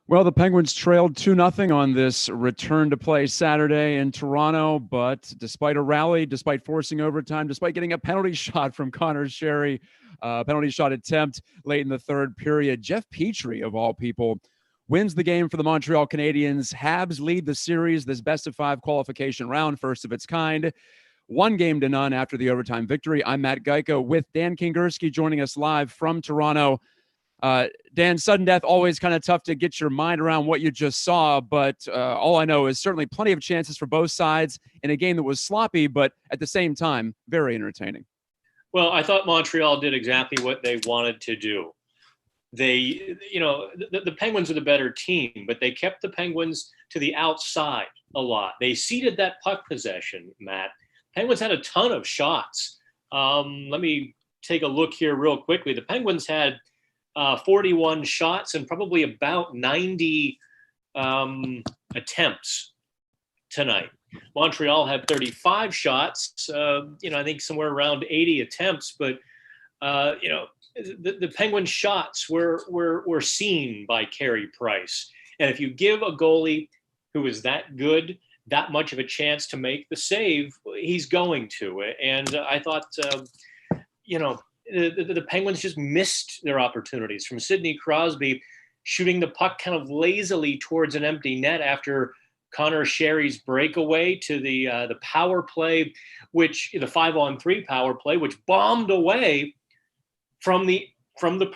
Well, the Penguins trailed 2-0 on this return to play Saturday in Toronto, but despite a rally, despite forcing overtime, despite getting a penalty shot from Connor Sherry, penalty shot attempt late in the third period, Jeff Petrie, of all people, wins the game for the Montreal Canadiens. Habs lead the series, this best-of-5 qualification round, first of its kind. 1-0 after the overtime victory. I'm Matt Gajtka with Dan Kingerski joining us live from Toronto. Dan, sudden death, always kind of tough to get your mind around what you just saw, but all I know is certainly plenty of chances for both sides in a game that was sloppy, but at the same time, very entertaining. Well, I thought Montreal did exactly what they wanted to do. The Penguins are the better team, but they kept the Penguins to the outside a lot. They ceded that puck possession, Matt. Penguins had a ton of shots. Let me take a look here real quickly. The Penguins had 41 shots and probably about 90 attempts tonight. Montreal had 35 shots, I think somewhere around 80 attempts, but, the Penguins shots were seen by Carey Price. And if you give a goalie who is that good, that much of a chance to make the save, he's going to. And I thought, the Penguins just missed their opportunities, from Sidney Crosby shooting the puck kind of lazily towards an empty net after Connor Sherry's breakaway to the power play, which the 5-on-3 power play, which bombed away from the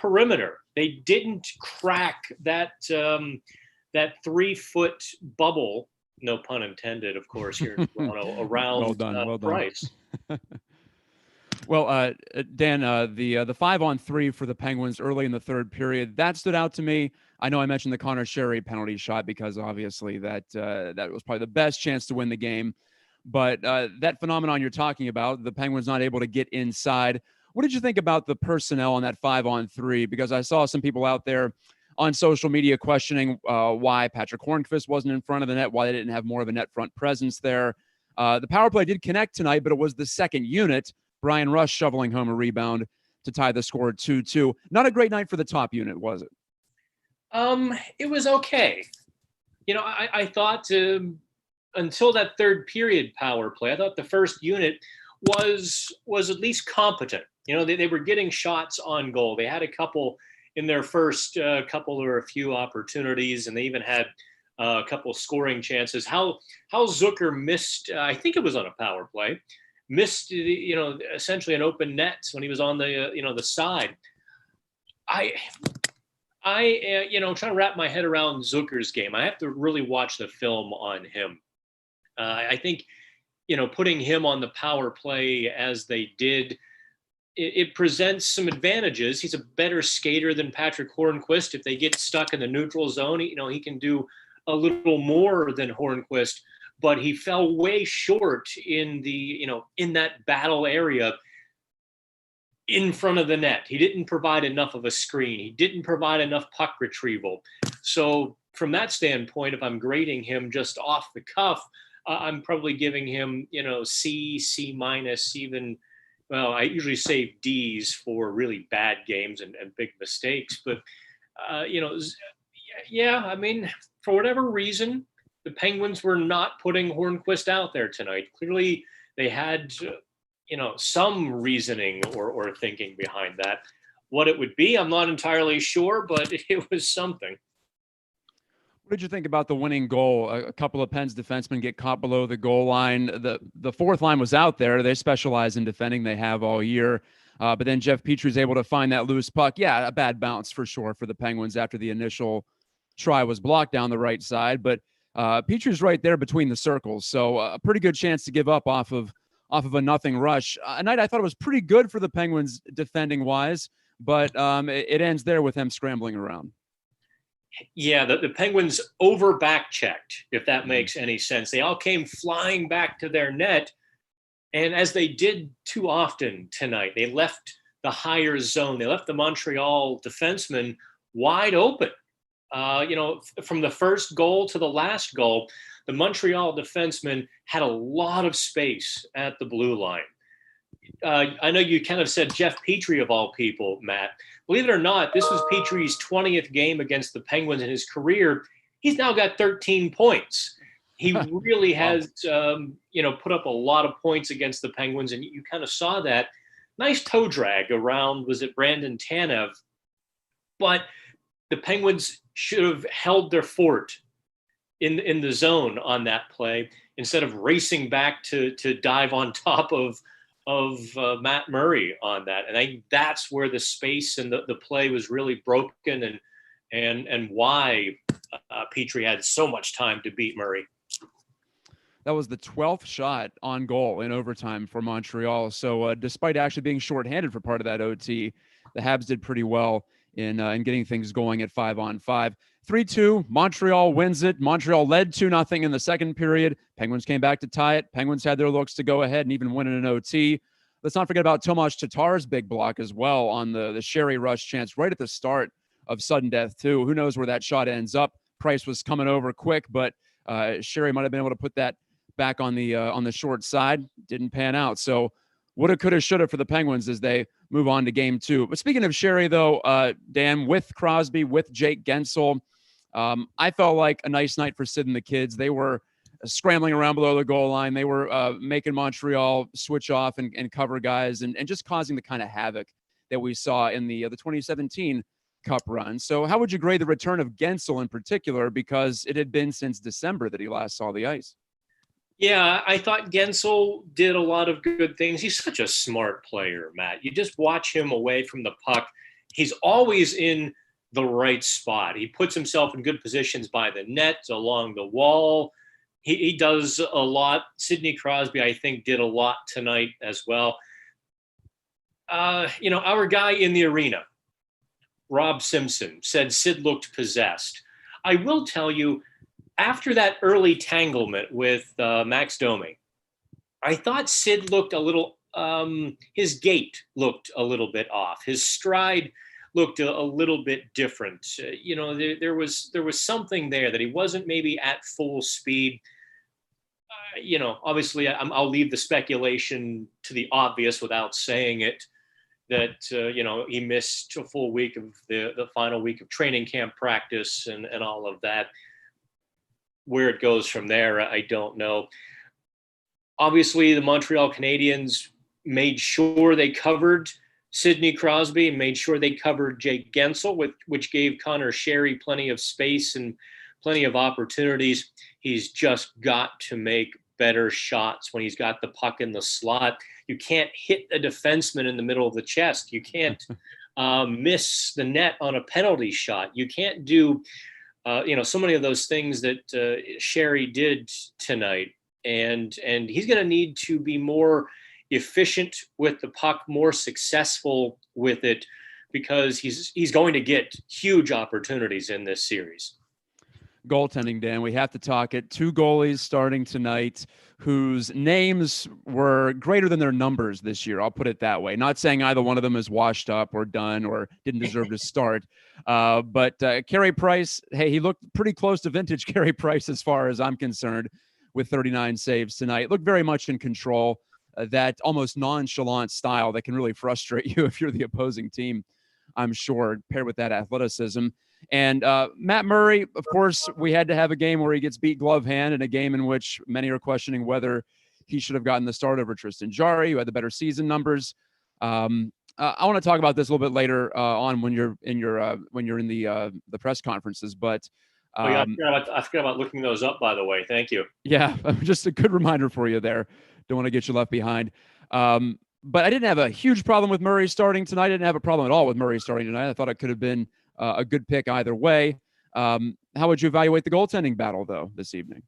perimeter. They didn't crack that 3-foot bubble, no pun intended, of course, here in Toronto, around well done. Price. Well, Dan, the 5-on-3 for the Penguins early in the third period, that stood out to me. I know I mentioned the Connor Sherry penalty shot because obviously that was probably the best chance to win the game. But that phenomenon you're talking about, the Penguins not able to get inside. What did you think about the personnel on that 5-on-3? Because I saw some people out there on social media questioning why Patrick Hornqvist wasn't in front of the net, why they didn't have more of a net front presence there. The power play did connect tonight, but it was the second unit, Brian Rush, shoveling home a rebound to tie the score 2-2. Not a great night for the top unit, was it? It was okay. I thought until that third period power play, I thought the first unit was at least competent. They were getting shots on goal. They had a couple in their first couple or a few opportunities, and they even had a couple scoring chances. How Zucker missed, I think it was on a power play, missed, essentially an open net when he was on the side. I trying to wrap my head around Zucker's game. I have to really watch the film on him. I think, putting him on the power play as they did, it presents some advantages. He's a better skater than Patrick Hornqvist. If they get stuck in the neutral zone, he can do a little more than Hornqvist, but he fell way short in in that battle area in front of the net. He didn't provide enough of a screen. He didn't provide enough puck retrieval. So from that standpoint, if I'm grading him just off the cuff, I'm probably giving him, C minus, even. Well, I usually save D's for really bad games and big mistakes. But, for whatever reason, the Penguins were not putting Hornqvist out there tonight. Clearly, they had, some reasoning or thinking behind that. What it would be, I'm not entirely sure, but it was something. What did you think about the winning goal? A couple of Pens defensemen get caught below the goal line. The fourth line was out there. They specialize in defending. They have all year. But then Jeff Petrie's able to find that loose puck. Yeah, a bad bounce for sure for the Penguins after the initial try was blocked down the right side. But Petrie's right there between the circles. So a pretty good chance to give up off of a nothing rush. A night I thought it was pretty good for the Penguins defending-wise, but it ends there with them scrambling around. Yeah, the Penguins over back-checked, if that makes any sense. They all came flying back to their net, and as they did too often tonight, they left the higher zone. They left the Montreal defenseman wide open. From the first goal to the last goal, the Montreal defenseman had a lot of space at the blue line. I know you kind of said Jeff Petrie of all people, Matt. Believe it or not, this was Petrie's 20th game against the Penguins in his career. He's now got 13 points. He really has, put up a lot of points against the Penguins, and you kind of saw that. Nice toe drag around, was it Brandon Tanev? But the Penguins should have held their fort in the zone on that play instead of racing back to dive on top of Matt Murray on that. And I think that's where the space and the play was really broken and why Petrie had so much time to beat Murray. That was the 12th shot on goal in overtime for Montreal. So despite actually being shorthanded for part of that OT, the Habs did pretty well in getting things going at 5-on-5. 3-2, Montreal wins it. Montreal led 2-0 in the second period. Penguins came back to tie it. Penguins had their looks to go ahead and even win in an OT. Let's not forget about Tomas Tatar's big block as well on the Sherry rush chance right at the start of sudden death too. Who knows where that shot ends up? Price was coming over quick, but Sherry might have been able to put that back on the short side. Didn't pan out. So woulda, coulda, shoulda for the Penguins as they move on to game two. But speaking of Sherry, though, Dan, with Crosby, with Jake Gensel, I felt like a nice night for Sid and the kids. They were scrambling around below the goal line. They were making Montreal switch off and cover guys and just causing the kind of havoc that we saw in the 2017 Cup run. So how would you grade the return of Gensel in particular, because it had been since December that he last saw the ice? Yeah, I thought Gensel did a lot of good things. He's such a smart player, Matt. You just watch him away from the puck. He's always in the right spot. He puts himself in good positions by the net, along the wall. He does a lot. Sidney Crosby, I think, did a lot tonight as well. Our guy in the arena, Rob Simpson, said Sid looked possessed. I will tell you, after that early tanglement with Max Domi, I thought Sid looked a little, his gait looked a little bit off. His stride looked a little bit different. There was something there that he wasn't maybe at full speed. Obviously I'll leave the speculation to the obvious without saying it, that, he missed a full week of the final week of training camp practice and all of that. Where it goes from there, I don't know. Obviously, the Montreal Canadiens made sure they covered Sidney Crosby and made sure they covered Jake Gensel, which gave Connor Sherry plenty of space and plenty of opportunities. He's just got to make better shots when he's got the puck in the slot. You can't hit a defenseman in the middle of the chest. You can't miss the net on a penalty shot. You can't do so many of those things that Sherry did tonight. And he's going to need to be more efficient with the puck, more successful with it, because he's going to get huge opportunities in this series. Goaltending, Dan, we have to talk it. Two goalies starting tonight whose names were greater than their numbers this year. I'll put it that way. Not saying either one of them is washed up or done or didn't deserve to start. But Carey Price, hey, he looked pretty close to vintage Carey Price as far as I'm concerned with 39 saves tonight. Looked very much in control. That almost nonchalant style that can really frustrate you if you're the opposing team, I'm sure, paired with that athleticism. And Matt Murray, of course, we had to have a game where he gets beat glove hand, and a game in which many are questioning whether he should have gotten the start over Tristan Jarry, who had the better season numbers. I want to talk about this a little bit later on when you're in the press conferences. But I forgot about looking those up, by the way. Thank you. Yeah, just a good reminder for you there. Don't want to get you left behind. But I didn't have a huge problem with Murray starting tonight. I didn't have a problem at all with Murray starting tonight. I thought it could have been a good pick either way. How would you evaluate the goaltending battle, though, this evening?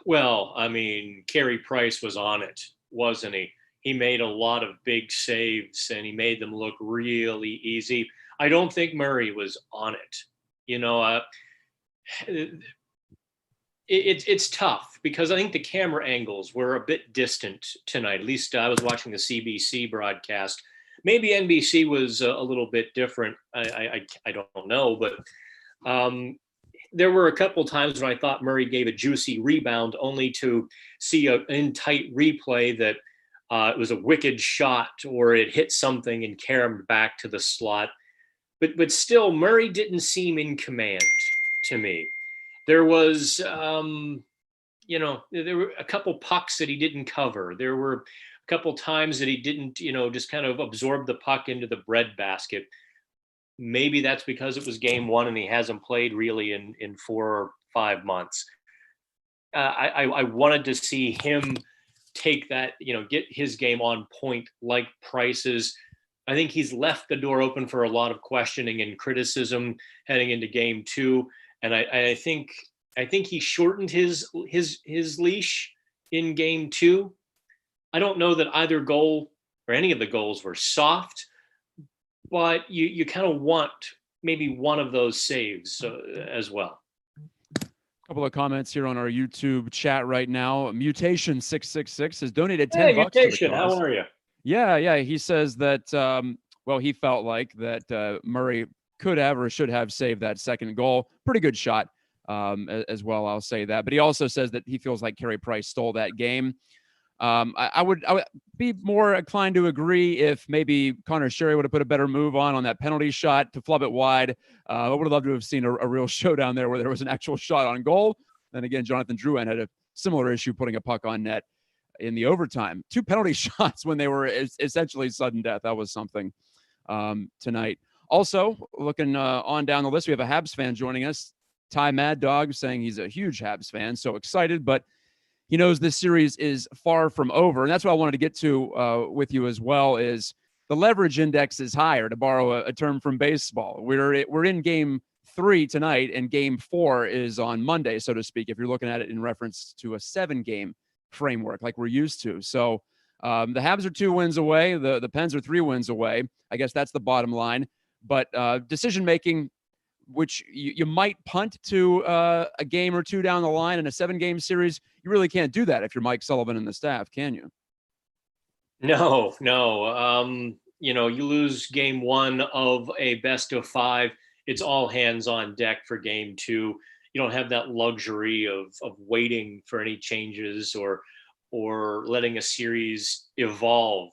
Well, I mean, Carey Price was on it, wasn't he? He made a lot of big saves, and he made them look really easy. I don't think Murray was on it. It's tough because I think the camera angles were a bit distant tonight. At least I was watching the CBC broadcast. Maybe NBC was a little bit different. I don't know, but there were a couple times when I thought Murray gave a juicy rebound only to see an in tight replay that it was a wicked shot or it hit something and caromed back to the slot. But still, Murray didn't seem in command to me. There was, there were a couple pucks that he didn't cover. There were a couple times that he didn't, just kind of absorb the puck into the breadbasket. Maybe that's because it was game one and he hasn't played really in 4 or 5 months. I wanted to see him take that, get his game on point like Price's. I think he's left the door open for a lot of questioning and criticism heading into game two. And I think he shortened his leash in game two. I don't know that either goal or any of the goals were soft, but you kind of want maybe one of those saves as well. A couple of comments here on our YouTube chat right now. Mutation 666 has donated $10 Mutation, to the cause. how are you? Yeah. He says that he felt like that Murray could have or should have saved that second goal. Pretty good shot as well, I'll say that. But he also says that he feels like Carey Price stole that game. I would be more inclined to agree if maybe Connor Sherry would have put a better move on that penalty shot to flub it wide. I would have loved to have seen a real showdown there where there was an actual shot on goal. Then again, Jonathan Drouin had a similar issue putting a puck on net in the overtime. 2 penalty shots when they were essentially sudden death. That was something tonight. Also, looking on down the list, we have a Habs fan joining us, Ty Mad Dog, saying he's a huge Habs fan, so excited, but he knows this series is far from over. And that's what I wanted to get to with you as well, is the leverage index is higher, to borrow a term from baseball. We're in game 3 tonight, and game 4 is on Monday, so to speak, if you're looking at it in reference to a 7-game framework like we're used to. So the Habs are 2 wins away. The Pens are 3 wins away. I guess that's the bottom line. But decision-making, which you might punt to a game or 2 down the line in a 7-game series, you really can't do that if you're Mike Sullivan and the staff, can you? No. You lose game 1 of a best of 5. It's all hands on deck for game 2. You don't have that luxury of waiting for any changes or letting a series evolve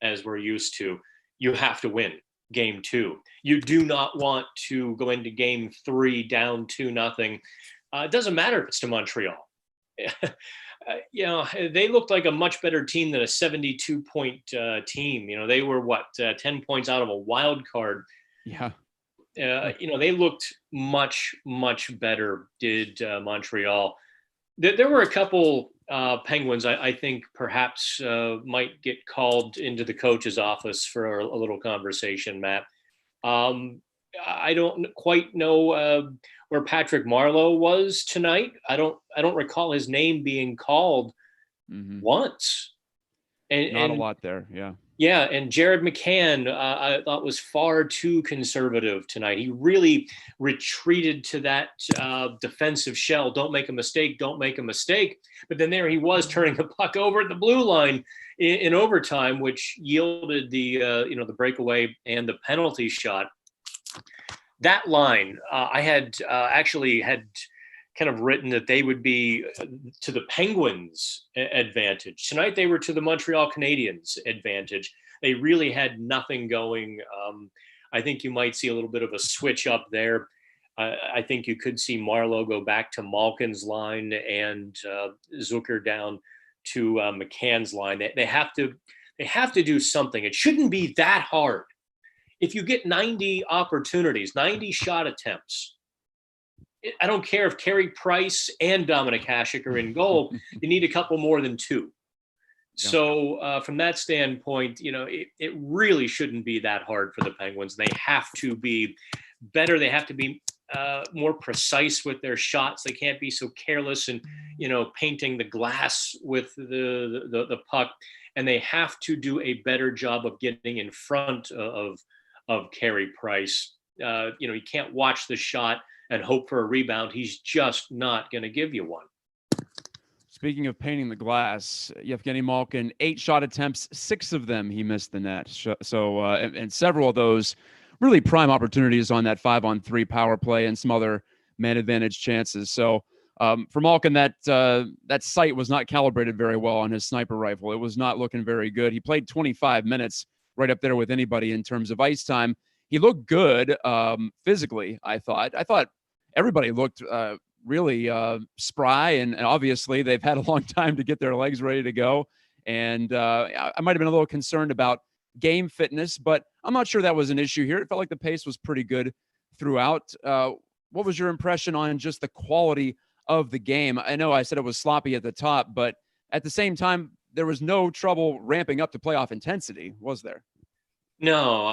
as we're used to. You have to win game 2. You do not want to go into game 3 down 2-0. It doesn't matter if it's to Montreal. They looked like a much better team than a 72-point team. They were 10 points out of a wild card. Yeah. They looked much, much better, did Montreal. There were a couple Penguins I think perhaps might get called into the coach's office for a little conversation, Matt. I don't quite know where Patrick Marleau was tonight. I don't recall his name being called once. And not a lot there, yeah. Yeah, and Jared McCann, I thought was far too conservative tonight. He really retreated to that defensive shell. Don't make a mistake. Don't make a mistake. But then there he was turning the puck over at the blue line in overtime, which yielded the breakaway and the penalty shot. That line, I had actually had kind of written that they would be to the Penguins' advantage. Tonight they were to the Montreal Canadiens' advantage. They really had nothing going. I think you might see a little bit of a switch up there. I think you could see Marleau go back to Malkin's line and Zucker down to McCann's line. They have to do something. It shouldn't be that hard. If you get 90 opportunities, 90 shot attempts, I don't care if Carey Price and Dominic Hasek are in goal. You need a couple more than 2. Yeah. So from that standpoint, it really shouldn't be that hard for the Penguins. They have to be better. They have to be more precise with their shots. They can't be so careless and painting the glass with the puck. And they have to do a better job of getting in front of Carey Price. You can't watch the shot and hope for a rebound. He's just not going to give you one. Speaking of painting the glass, Yevgeny Malkin, 8 shot attempts, 6 of them he missed the net. So, and several of those really prime opportunities on that 5-on-3 power play and some other man advantage chances. So For Malkin, that sight was not calibrated very well on his sniper rifle. It was not looking very good. He played 25 minutes, right up there with anybody in terms of ice time. He looked good physically, I thought. I thought everybody looked really spry, and obviously they've had a long time to get their legs ready to go. And I might have been a little concerned about game fitness, but I'm not sure that was an issue here. It felt like the pace was pretty good throughout. What was your impression on just the quality of the game? I know I said it was sloppy at the top, but at the same time, there was no trouble ramping up to playoff intensity, was there? No,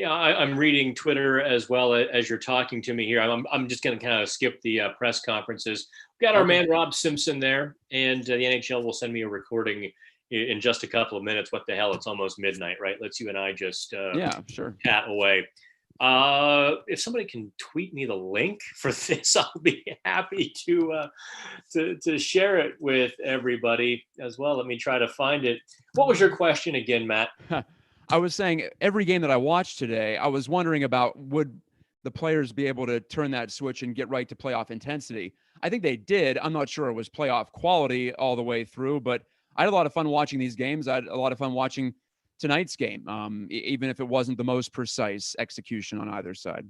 I'm reading Twitter as well as you're talking to me here. I'm just going to kind of skip the press conferences. We've got our man Rob Simpson there, and the NHL will send me a recording in just a couple of minutes. What the hell? It's almost midnight, right? Let's you and I just chat away. If somebody can tweet me the link for this, I'll be happy to share it with everybody as well. Let me try to find it. What was your question again, Matt? I was saying every game that I watched today, I was wondering about would the players be able to turn that switch and get right to playoff intensity. I think they did. I'm not sure it was playoff quality all the way through, but I had a lot of fun watching these games. I had a lot of fun watching tonight's game, even if it wasn't the most precise execution on either side.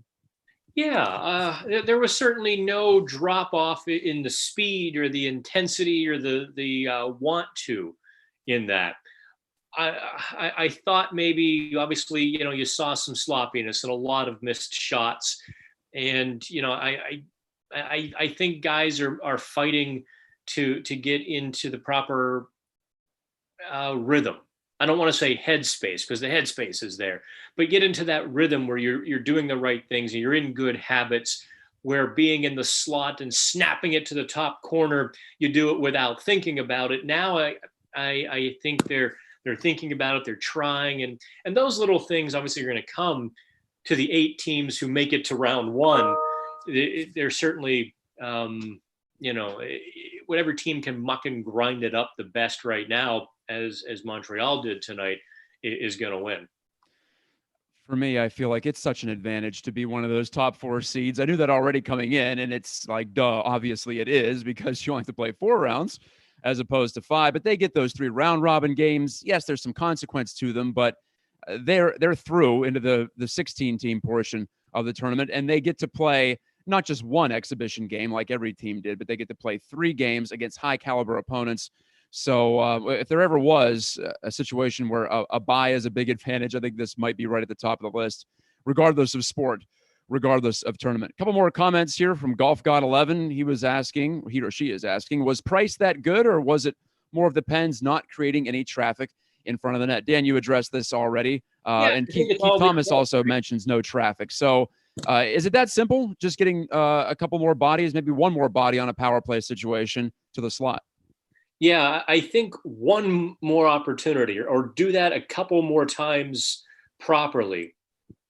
Yeah, there was certainly no drop off in the speed or the intensity or the want to in that. I thought maybe, obviously, you saw some sloppiness and a lot of missed shots, and I think guys are fighting to get into the proper rhythm. I don't want to say headspace because the headspace is there, but get into that rhythm where you're doing the right things and you're in good habits, where being in the slot and snapping it to the top corner, you do it without thinking about it. Now I think they're thinking about it, they're trying, and those little things obviously are going to come to the 8 teams who make it to round 1. They're certainly whatever team can muck and grind it up the best right now, as Montreal did tonight, is going to win. For me, I feel like it's such an advantage to be one of those top 4 seeds. I knew that already coming in, and it's like, duh, obviously it is, because you only have to play 4 rounds as opposed to 5, but they get those 3 round robin games. Yes, there's some consequence to them, but they're through into the 16 team portion of the tournament, and they get to play not just one exhibition game like every team did, but they get to play 3 games against high caliber opponents. So if there ever was a situation where a bye is a big advantage, I think this might be right at the top of the list, regardless of sport, regardless of tournament. A couple more comments here from Golf God 11. He or she is asking, was Price that good, or was it more of the Pens not creating any traffic in front of the net? Dan, you addressed this already. And Keith Thomas also mentions no traffic. So is it that simple? Just getting a couple more bodies, maybe one more body on a power play situation to the slot? Yeah, I think one more opportunity, or do that a couple more times properly,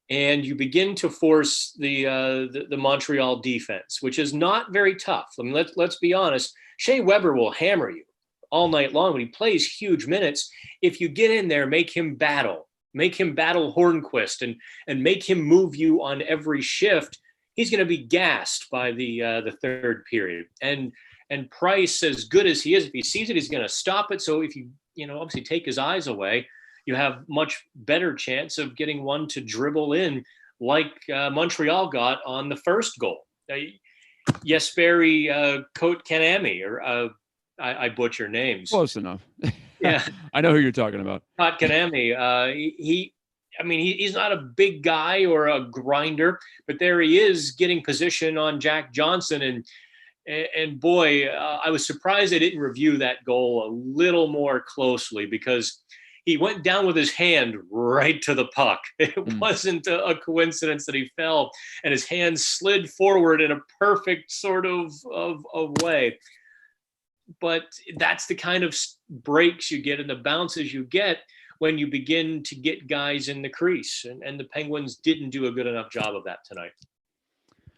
and you begin to force the Montreal defense, which is not very tough. I mean, let's be honest. Shea Weber will hammer you all night long when he plays huge minutes. If you get in there, make him battle Hornquist, and make him move you on every shift. He's going to be gassed by the third period. And Price, as good as he is, if he sees it, he's going to stop it. So if you obviously take his eyes away, you have much better chance of getting one to dribble in like Montreal got on the first goal. Jesperi Kotkaniemi, or I butcher names. Close enough. Yeah. I know who you're talking about. Kotkaniemi. He's not a big guy or a grinder, but there he is getting position on Jack Johnson. And boy, I was surprised they didn't review that goal a little more closely, because he went down with his hand right to the puck. It wasn't a coincidence that he fell, and his hand slid forward in a perfect sort of way. But that's the kind of breaks you get and the bounces you get when you begin to get guys in the crease. And the Penguins didn't do a good enough job of that tonight.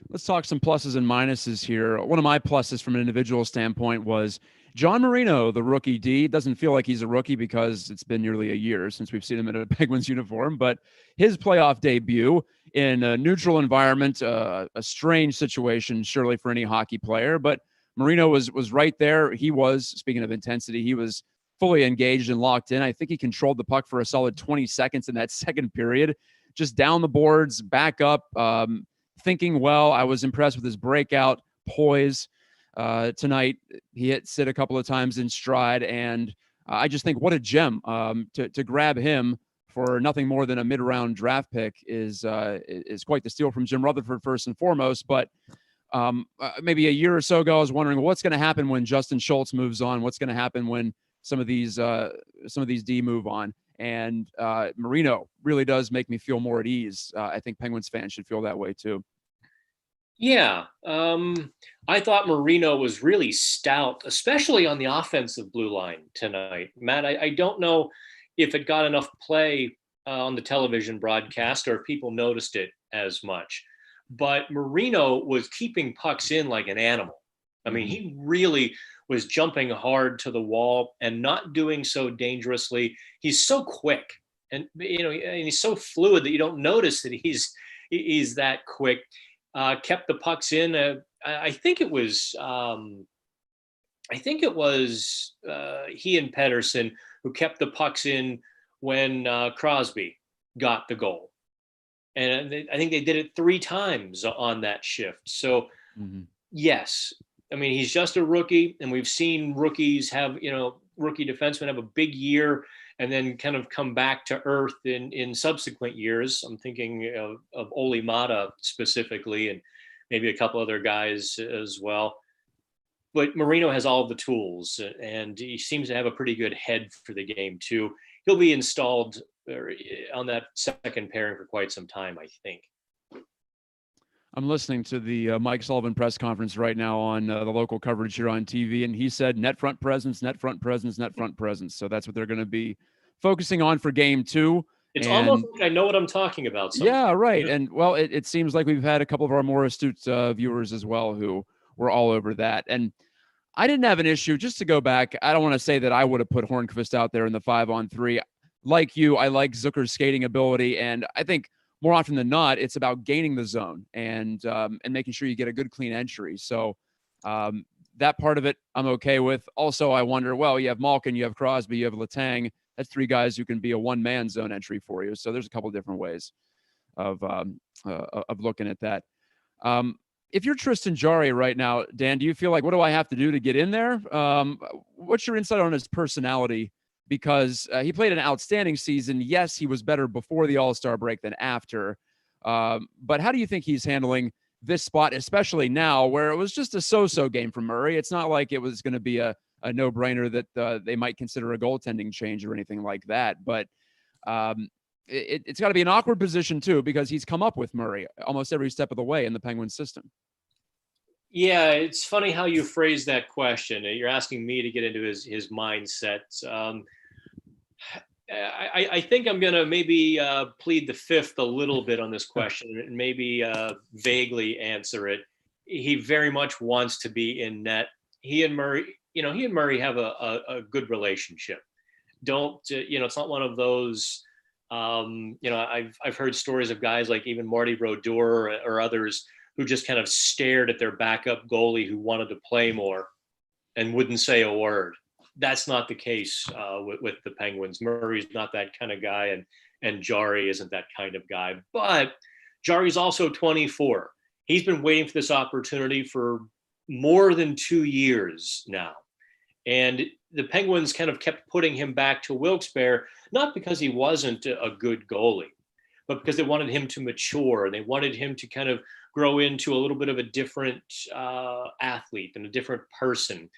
Let's talk some pluses and minuses here. One of my pluses from an individual standpoint was John Marino, the rookie D. Doesn't feel like he's a rookie because it's been nearly a year since we've seen him in a Penguins uniform, but his playoff debut in a neutral environment, a strange situation, surely for any hockey player. But Marino was right there. He was, speaking of intensity, he was fully engaged and locked in. I think he controlled the puck for a solid 20 seconds in that second period, just down the boards, back up, thinking well. I was impressed with his breakout poise tonight. He hit Sid a couple of times in stride, and I just think what a gem to grab him for nothing more than a mid-round draft pick is quite the steal from Jim Rutherford first and foremost. But maybe a year or so ago, I was wondering what's going to happen when Justin Schultz moves on. What's going to happen when some of these D move on? And Marino really does make me feel more at ease. I think Penguins fans should feel that way too. Yeah, I thought Marino was really stout, especially on the offensive blue line tonight. Matt, I don't know if it got enough play on the television broadcast or if people noticed it as much. But Marino was keeping pucks in like an animal. I mean, he really was jumping hard to the wall and not doing so dangerously. He's so quick, and and he's so fluid that you don't notice that he's that quick. Kept the pucks in. I think it was he and Pedersen who kept the pucks in when Crosby got the goal, and I think they did it 3 times on that shift. So yes, I mean, he's just a rookie, and we've seen rookies have, rookie defensemen have a big year and then kind of come back to earth in subsequent years. I'm thinking of Oli Mata specifically, and maybe a couple other guys as well. But Marino has all the tools, and he seems to have a pretty good head for the game too. He'll be installed on that second pairing for quite some time, I think. I'm listening to the Mike Sullivan press conference right now on the local coverage here on TV, and he said net front presence, net front presence, net front presence. So that's what they're going to be focusing on for game 2. It's almost like I know what I'm talking about. Yeah, right. And, well, it seems like we've had a couple of our more astute viewers as well who were all over that. And I didn't have an issue. Just to go back, I don't want to say that I would have put Hornqvist out there in the 5-on-3. Like you, I like Zucker's skating ability, and I think more often than not, it's about gaining the zone and making sure you get a good, clean entry. So that part of it, I'm okay with. Also, I wonder, well, you have Malkin, you have Crosby, you have Letang. That's 3 guys who can be a one-man zone entry for you. So there's a couple of different ways of looking at that. If you're Tristan Jarry right now, Dan, do you feel like, what do I have to do to get in there? What's your insight on his personality? Because he played an outstanding season. Yes, he was better before the All-Star break than after. But how do you think he's handling this spot, especially now where it was just a so-so game for Murray? It's not like it was going to be a no-brainer that they might consider a goaltending change or anything like that. But it's got to be an awkward position, too, because he's come up with Murray almost every step of the way in the Penguins system. Yeah, it's funny how you phrase that question. You're asking me to get into his mindset. I think I'm going to maybe plead the fifth a little bit on this question and maybe vaguely answer it. He very much wants to be in net. He and Murray have a good relationship. It's not one of those, I've heard stories of guys like even Marty Brodeur or others who just kind of stared at their backup goalie who wanted to play more and wouldn't say a word. That's not the case with the Penguins. Murray's not that kind of guy, and Jarry isn't that kind of guy. But Jarry's also 24. He's been waiting for this opportunity for more than 2 years now. And the Penguins kind of kept putting him back to Wilkes-Barre, not because he wasn't a good goalie, but because they wanted him to mature. They wanted him to kind of grow into a little bit of a different athlete and a different person.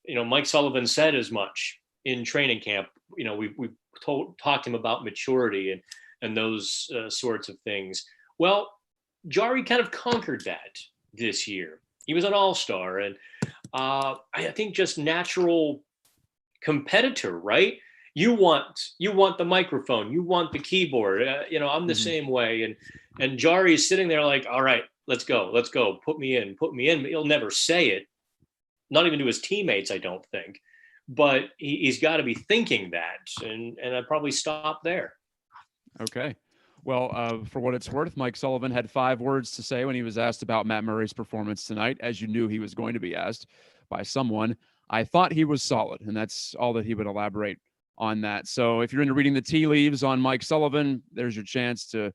Mike Sullivan said as much in training camp. We've talked to him about maturity and those sorts of things. Well, Jarry kind of conquered that this year. He was an all-star, and I think just natural competitor, right? You want the microphone, you want the keyboard. I'm the same way, and Jarry is sitting there like, all right, let's go, put me in. But he'll never say it. Not even to his teammates, I don't think. But he's got to be thinking that, and I'd probably stop there. Okay. Well, for what it's worth, Mike Sullivan had 5 words to say when he was asked about Matt Murray's performance tonight, as you knew he was going to be asked by someone. I thought he was solid, and that's all that he would elaborate on that. So if you're into reading the tea leaves on Mike Sullivan, there's your chance to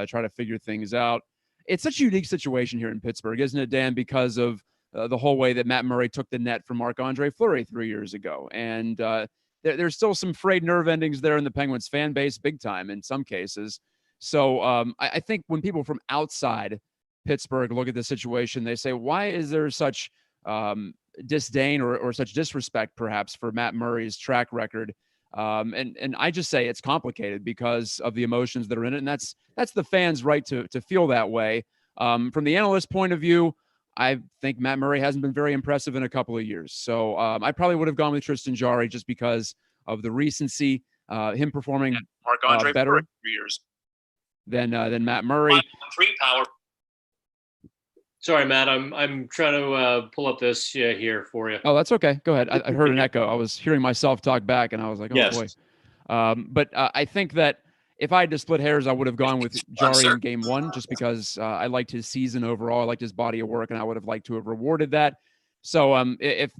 try to figure things out. It's such a unique situation here in Pittsburgh, isn't it, Dan, because of the whole way that Matt Murray took the net from Marc-Andre Fleury 3 years ago. And there's still some frayed nerve endings there in the Penguins fan base, big time in some cases. So I think when people from outside Pittsburgh look at the situation, they say, why is there such disdain or such disrespect, perhaps, for Matt Murray's track record? And I just say it's complicated because of the emotions that are in it. And that's the fans' right to feel that way. From the analyst point of view, I think Matt Murray hasn't been very impressive in a couple of years. So I probably would have gone with Tristan Jarry just because of the recency, him performing better than Matt Murray. 3 power. Sorry, Matt. I'm trying to pull up this here for you. Oh, that's okay. Go ahead. I heard an echo. I was hearing myself talk back, and I was like, oh, yes. Boy. But I think that if I had to split hairs, I would have gone with Jarry in Game 1 just because I liked his season overall. I liked his body of work, and I would have liked to have rewarded that. So if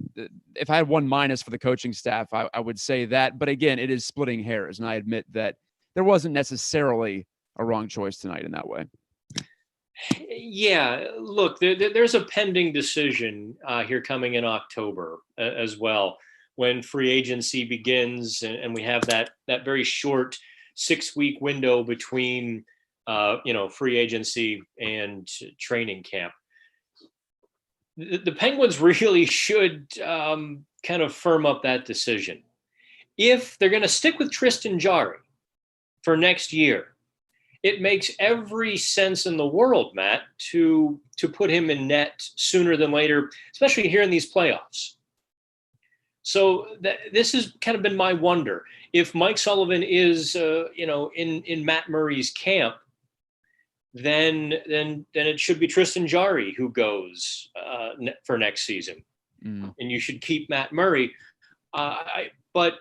I had 1 minus for the coaching staff, I would say that. But again, it is splitting hairs, and I admit that there wasn't necessarily a wrong choice tonight in that way. Yeah, look, there's a pending decision here coming in October as well, when free agency begins, and we have that very short 6-week window between free agency and training camp. The Penguins really should kind of firm up that decision. If they're going to stick with Tristan Jarry for next year, it makes every sense in the world, Matt, to put him in net sooner than later, especially here in these playoffs. So this has kind of been my wonder. If Mike Sullivan is, in Matt Murray's camp, then it should be Tristan Jarry who goes for next season, and you should keep Matt Murray. But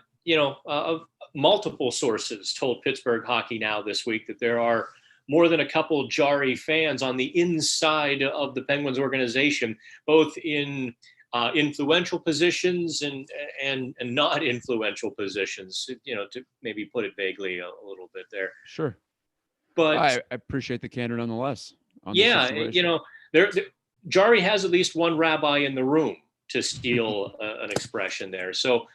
multiple sources told Pittsburgh Hockey Now this week that there are more than a couple Jarry fans on the inside of the Penguins organization, both in influential positions and not influential positions, to maybe put it vaguely a little bit there. Sure. But I appreciate the candor nonetheless. Jarry has at least one rabbi in the room, to steal an expression there. So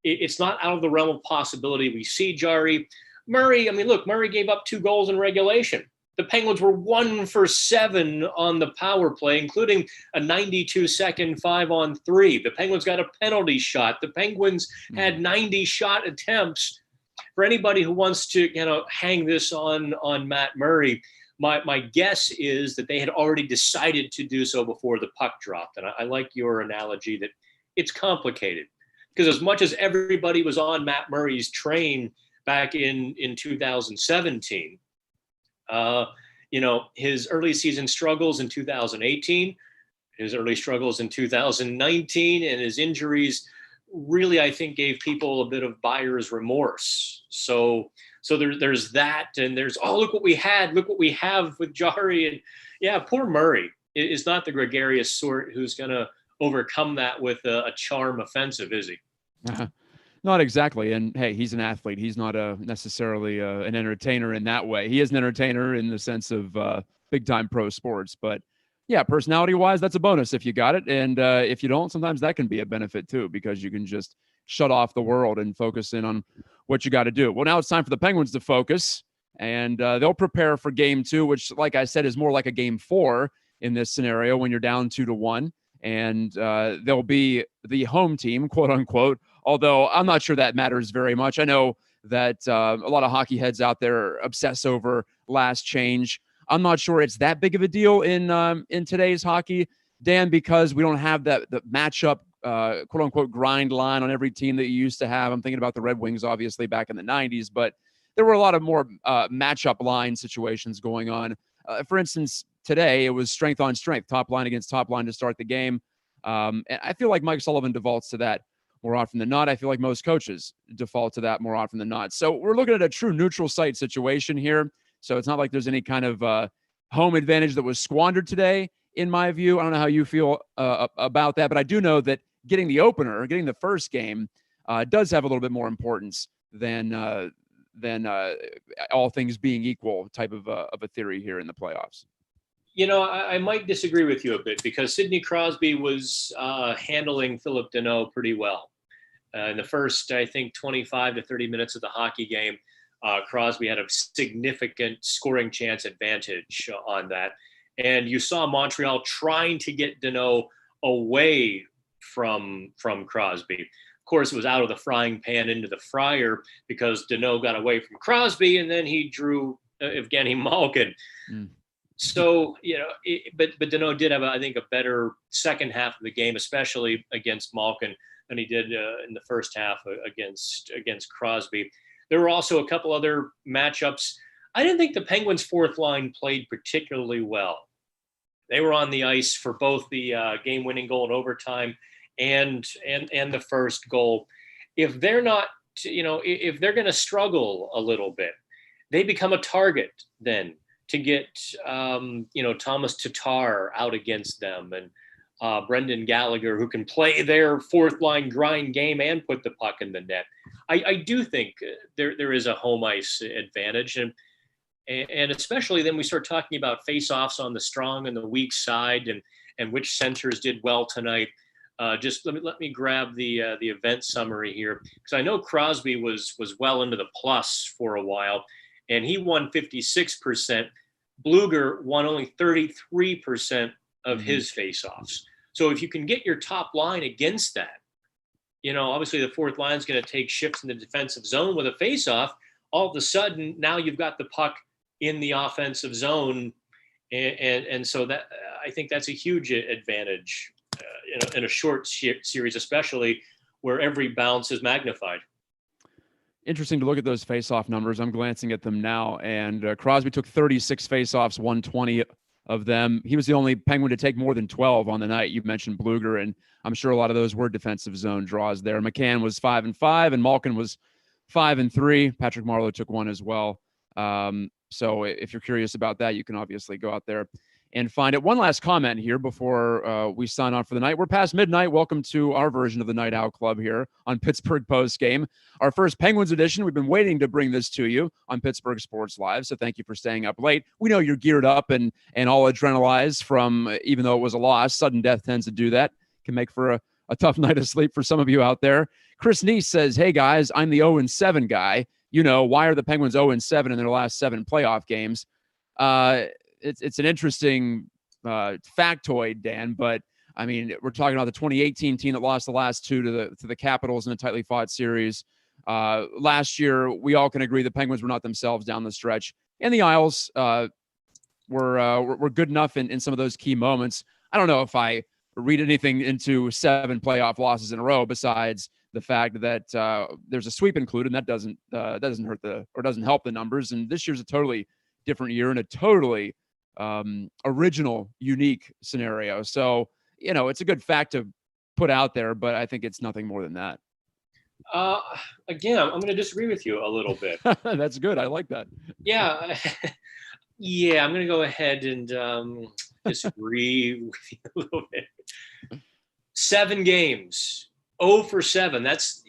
it's not out of the realm of possibility. We see Jarry. Murray, Murray gave up 2 goals in regulation. The Penguins were 1 for 7 on the power play, including a 92-second 5-on-3. The Penguins got a penalty shot. The Penguins had 90 shot attempts. For anybody who wants to, hang this on Matt Murray, my guess is that they had already decided to do so before the puck dropped. And I like your analogy that it's complicated. Because as much as everybody was on Matt Murray's train back in 2017, his early season struggles in 2018, his early struggles in 2019, and his injuries really, I think, gave people a bit of buyer's remorse. So there's that, and there's, look what we have with Jarry. And yeah, poor Murray is not the gregarious sort who's going to overcome that with a charm offensive, is he? Not exactly. And hey, he's an athlete. He's not necessarily an entertainer in that way. He is an entertainer in the sense of big time pro sports. But yeah, personality wise, that's a bonus if you got it. And if you don't, sometimes that can be a benefit too, because you can just shut off the world and focus in on what you got to do. Well, now it's time for the Penguins to focus, and they'll prepare for Game 2, which, like I said, is more like a Game 4 in this scenario when you're down 2-1. And they'll be the home team, quote unquote, although I'm not sure that matters very much. I know that a lot of hockey heads out there obsess over last change. I'm not sure it's that big of a deal in today's hockey, Dan, because we don't have the matchup, quote unquote, grind line on every team that you used to have. I'm thinking about the Red Wings, obviously, back in the 90s, but there were a lot of more matchup line situations going on. For instance, today it was strength on strength, top line against top line to start the game. And I feel like Mike Sullivan defaults to that more often than not. I feel like most coaches default to that more often than not. So we're looking at a true neutral site situation here. So it's not like there's any kind of home advantage that was squandered today, in my view. I don't know how you feel about that, but I do know that getting the opener, getting the first game, does have a little bit more importance than all things being equal type of a theory here in the playoffs. I might disagree with you a bit because Sidney Crosby was handling Phillip Danault pretty well. In the first, I think, 25 to 30 minutes of the hockey game, Crosby had a significant scoring chance advantage on that. And you saw Montreal trying to get Danault away from Crosby. Of course, it was out of the frying pan into the fryer because Danault got away from Crosby, and then he drew Evgeny Malkin. So, but Danault did have, I think, a better second half of the game, especially against Malkin, than he did in the first half against Crosby. There were also a couple other matchups. I didn't think the Penguins' fourth line played particularly well. They were on the ice for both the game-winning goal in overtime and the first goal. If they're not, if they're going to struggle a little bit, they become a target then to get, Thomas Tatar out against them and Brendan Gallagher, who can play their fourth line grind game and put the puck in the net. I do think there is a home ice advantage, and especially then we start talking about face-offs on the strong and the weak side, and which centers did well tonight. Just let me grab the event summary here, because I know Crosby was well into the plus for a while, and he won 56%. Bluger won only 33% of his face-offs. So if you can get your top line against that, obviously the fourth line is going to take shifts in the defensive zone with a face-off. All of a sudden, now you've got the puck in the offensive zone, and so that I think that's a huge advantage in a short series, especially where every bounce is magnified. Interesting to look at those face-off numbers. I'm glancing at them now, and Crosby took 36 face-offs, won 20 of them. He was the only Penguin to take more than 12 on the night. You mentioned Bluger, and I'm sure a lot of those were defensive zone draws there. McCann was 5-5, and Malkin was 5-3. Patrick Marleau took one as well. So if you're curious about that, you can obviously go out there and find it. One last comment here before we sign on for the night. We're past midnight. Welcome to our version of the Night Owl Club here on Pittsburgh Postgame, our first Penguins edition. We've been waiting to bring this to you on Pittsburgh Sports Live, so thank you for staying up late. We know you're geared up and all adrenalized from, even though it was a loss, sudden death tends to do that. Can make for a tough night of sleep for some of you out there. Chris Neese says, hey guys, I'm the 0-7 guy. Why are the Penguins 0-7 in their last 7 playoff games? It's an interesting factoid, Dan, but I mean, we're talking about the 2018 team that lost the last 2 to the Capitals in a tightly fought series. Last year, we all can agree the Penguins were not themselves down the stretch, and the Isles were good enough in some of those key moments. I don't know if I read anything into 7 playoff losses in a row besides the fact that there's a sweep included, and that doesn't help the numbers. And this year's a totally different year and a totally original, unique scenario. So, it's a good fact to put out there, but I think it's nothing more than that. Again, I'm going to disagree with you a little bit. That's good. I like that. Yeah. Yeah, I'm going to go ahead and disagree with you a little bit. 7 games. 0-7. That's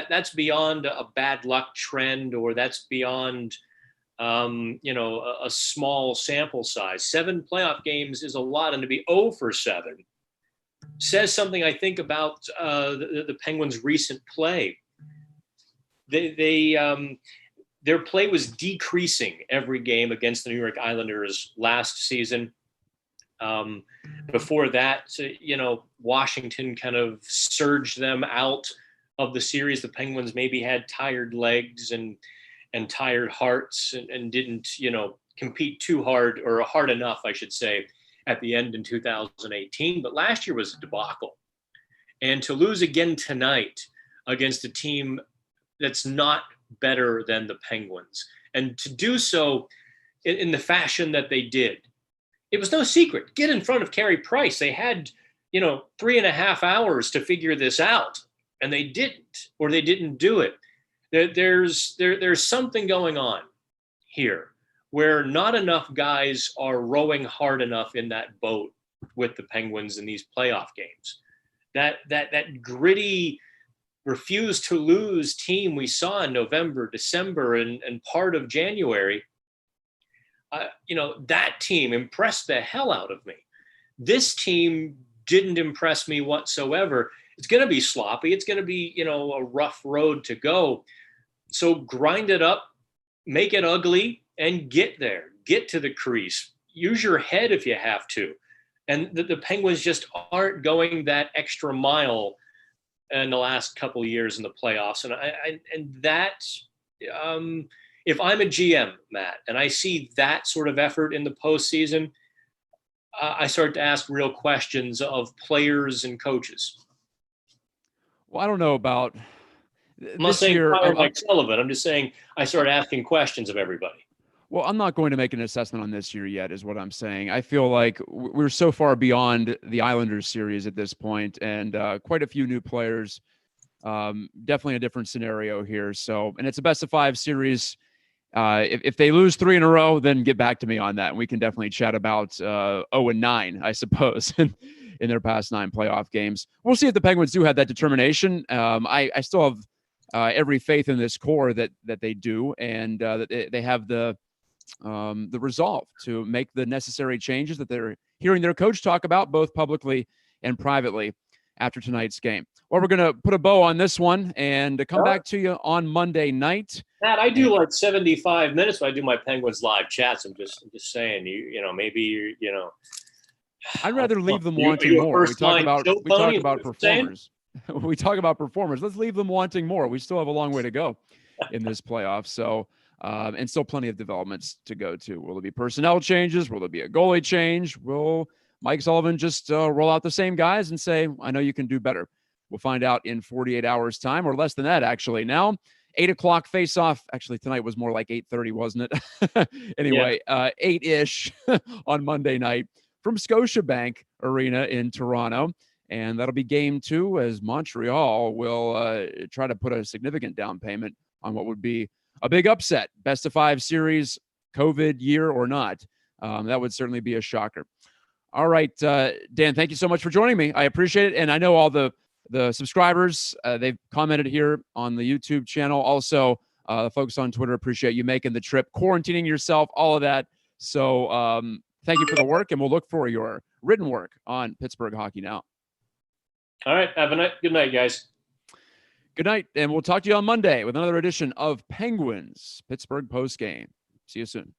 that's beyond a bad luck trend, or that's beyond a small sample size. 7 playoff games is a lot, and to be 0-7 says something, I think, about the Penguins' recent play. Their play was decreasing every game against the New York Islanders last season. Before that, Washington kind of surged them out of the series. The Penguins maybe had tired legs and tired hearts and didn't, compete too hard, or hard enough, I should say, at the end in 2018. But last year was a debacle. And to lose again tonight against a team that's not better than the Penguins, and to do so in the fashion that they did, it was no secret. Get in front of Carey Price. They had, 3.5 hours to figure this out, and they didn't do it. There's something going on here where not enough guys are rowing hard enough in that boat with the Penguins in these playoff games. That gritty, refuse to lose team we saw in November, December, and part of January, that team impressed the hell out of me. This team didn't impress me whatsoever. It's going to be sloppy. It's going to be, a rough road to go. So grind it up, make it ugly, and get there. Get to the crease. Use your head if you have to. And the Penguins just aren't going that extra mile in the last couple of years in the playoffs. If I'm a GM, Matt, and I see that sort of effort in the postseason, I start to ask real questions of players and coaches. Well, I don't know about I'm not saying fire Mike Sullivan. I'm just saying I start asking questions of everybody. Well, I'm not going to make an assessment on this year yet, is what I'm saying. I feel like we're so far beyond the Islanders series at this point, and quite a few new players. Definitely a different scenario here. So, and it's a best-of-5 series. If they lose 3 in a row, then get back to me on that, and we can definitely chat about 0-9, I suppose, in their past 9 playoff games. We'll see if the Penguins do have that determination. I still have every faith in this core that they do, and that they have the resolve to make the necessary changes that they're hearing their coach talk about, both publicly and privately, after tonight's game. Well, we're going to put a bow on this one and come back to you on Monday night. Matt, I do like 75 minutes when I do my Penguins live chats. I'm just saying, maybe I'd rather leave them wanting more. We talk about performers. We talk about performers. Let's leave them wanting more. We still have a long way to go in this playoff. So, and still plenty of developments to go to. Will there be personnel changes? Will there be a goalie change? Will Mike Sullivan just roll out the same guys and say, I know you can do better? We'll find out in 48 hours time, or less than that, actually. Now, 8 o'clock face-off. Actually, tonight was more like 8:30, wasn't it? Anyway, 8-ish on Monday night from Scotiabank Arena in Toronto. And that'll be game 2, as Montreal will try to put a significant down payment on what would be a big upset. Best-of-5 series, COVID year or not. That would certainly be a shocker. All right, Dan, thank you so much for joining me. I appreciate it. And I know all the subscribers, they've commented here on the YouTube channel. Also, the folks on Twitter appreciate you making the trip, quarantining yourself, all of that. So thank you for the work, and we'll look for your written work on Pittsburgh Hockey Now. All right. Have a night. Good night, guys. Good night, and we'll talk to you on Monday with another edition of Penguins Pittsburgh Postgame. See you soon.